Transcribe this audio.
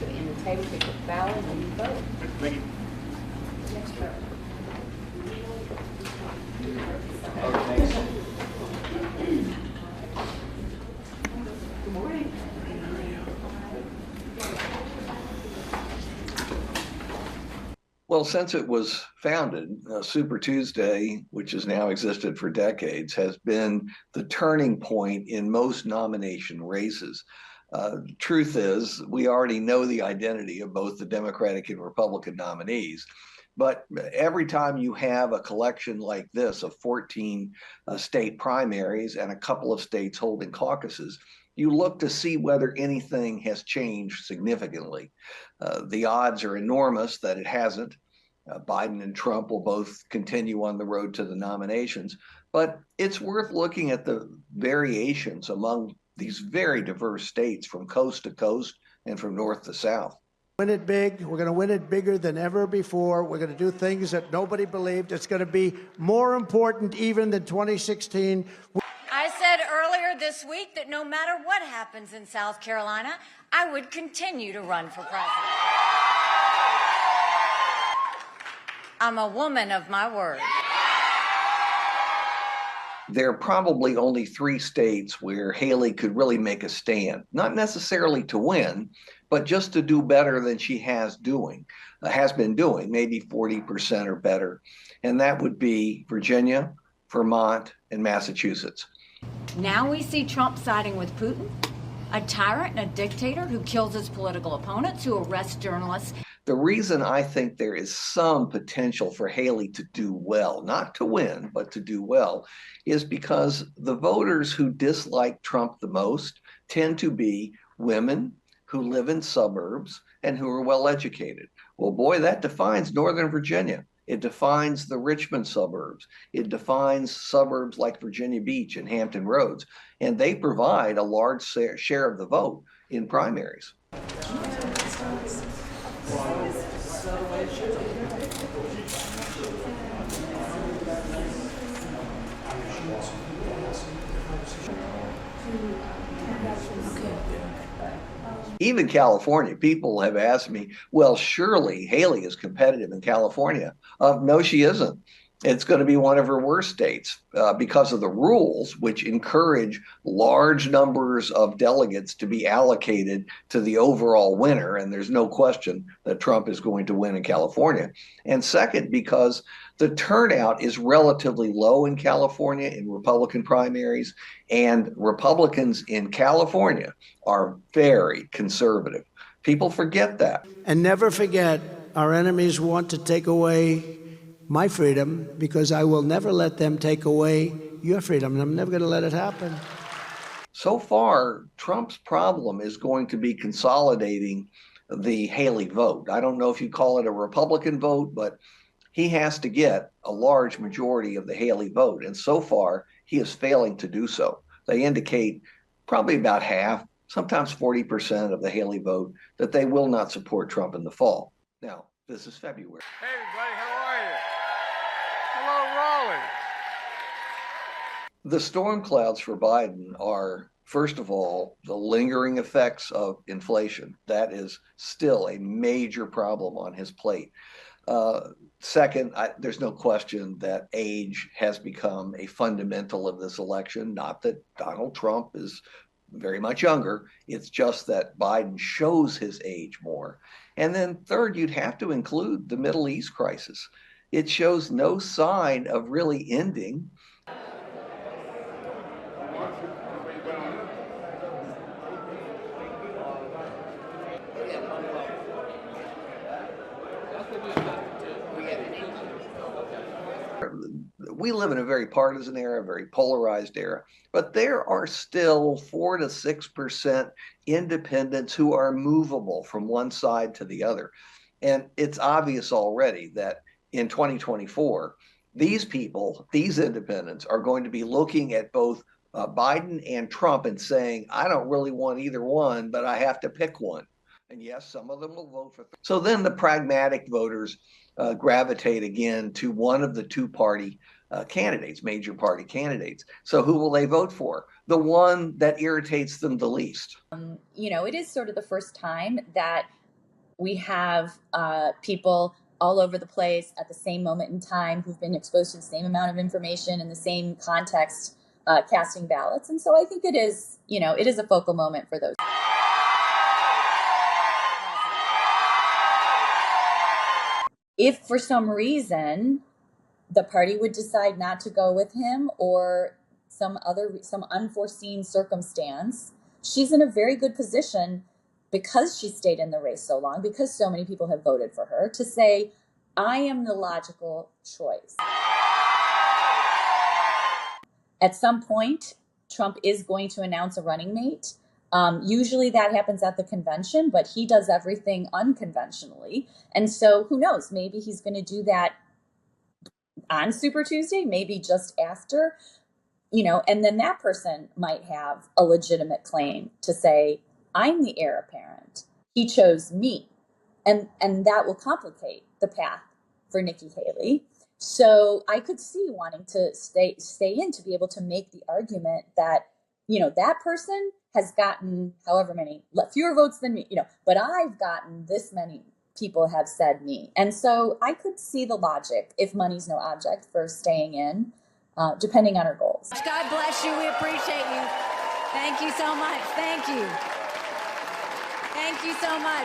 to the end of the table, pick up the ballot, and you vote. Thank you. Next vote. Good morning. Well, since it was founded, Super Tuesday, which has now existed for decades, has been the turning point in most nomination races. The truth is, we already know the identity of both the Democratic and Republican nominees. But every time you have a collection like this of 14 state primaries and a couple of states holding caucuses, you look to see whether anything has changed significantly. The odds are enormous that it hasn't. Biden and Trump will both continue on the road to the nominations, but it's worth looking at the variations among these very diverse states from coast to coast and from north to south. Win it big. We're going to win it bigger than ever before. We're going to do things that nobody believed. It's going to be more important even than 2016. I said earlier this week that no matter what happens in South Carolina, I would continue to run for president. I'm a woman of my word. There are probably only 3 states where Haley could really make a stand, not necessarily to win, but just to do better than she has been doing, maybe 40% or better. And that would be Virginia, Vermont, and Massachusetts. Now we see Trump siding with Putin, a tyrant and a dictator who kills his political opponents, who arrests journalists. The reason I think there is some potential for Haley to do well, not to win, but to do well, is because the voters who dislike Trump the most tend to be women who live in suburbs and who are well educated. Well, boy, that defines Northern Virginia. It defines the Richmond suburbs. It defines suburbs like Virginia Beach and Hampton Roads, and they provide a large share of the vote in primaries. Even California, people have asked me, well, surely Haley is competitive in California. No, she isn't. It's going to be one of her worst states because of the rules, which encourage large numbers of delegates to be allocated to the overall winner. And there's no question that Trump is going to win in California. And second, because the turnout is relatively low in California in Republican primaries, and Republicans in California are very conservative. People forget that. And never forget, our enemies want to take away my freedom, because I will never let them take away your freedom, and I'm never going to let it happen. So far, Trump's problem is going to be consolidating the Haley vote. I don't know if you call it a Republican vote, but he has to get a large majority of the Haley vote, and so far, he is failing to do so. They indicate probably about half, sometimes 40% of the Haley vote, that they will not support Trump in the fall. Now, this is February. Hey, everybody, how are you? Hello, Raleigh. The storm clouds for Biden are, first of all, the lingering effects of inflation. That is still a major problem on his plate. Second, there's no question that age has become a fundamental of this election. Not that Donald Trump is very much younger. It's just that Biden shows his age more. And then third, you'd have to include the Middle East crisis. It shows no sign of really ending. We live in a very partisan era, a very polarized era, but there are still 4 to 6% independents who are movable from one side to the other. And it's obvious already that in 2024, these people, these independents, are going to be looking at both Biden and Trump and saying, I don't really want either one, but I have to pick one. And yes, some of them will vote for. So then the pragmatic voters gravitate again to one of the two-party candidates, major party candidates. So who will they vote for? The one that irritates them the least. You know, it is sort of the first time that We have people all over the place at the same moment in time who've been exposed to the same amount of information in the same context, casting ballots. And so I think it is, it is a focal moment for those. If for some reason the party would decide not to go with him or some unforeseen circumstance, she's in a very good position because she stayed in the race so long, because so many people have voted for her, to say, I am the logical choice. At some point, Trump is going to announce a running mate. Usually that happens at the convention, but he does everything unconventionally. And so who knows, maybe he's going to do that on Super Tuesday, maybe just after, and then that person might have a legitimate claim to say, I'm the heir apparent. He chose me. And that will complicate the path for Nikki Haley. So I could see wanting to stay in to be able to make the argument that, that person has gotten however many, fewer votes than me, but I've gotten this many people have said me. And so I could see the logic, if money's no object, for staying in, depending on her goals. God bless you. We appreciate you. Thank you so much. Thank you. Thank you so much.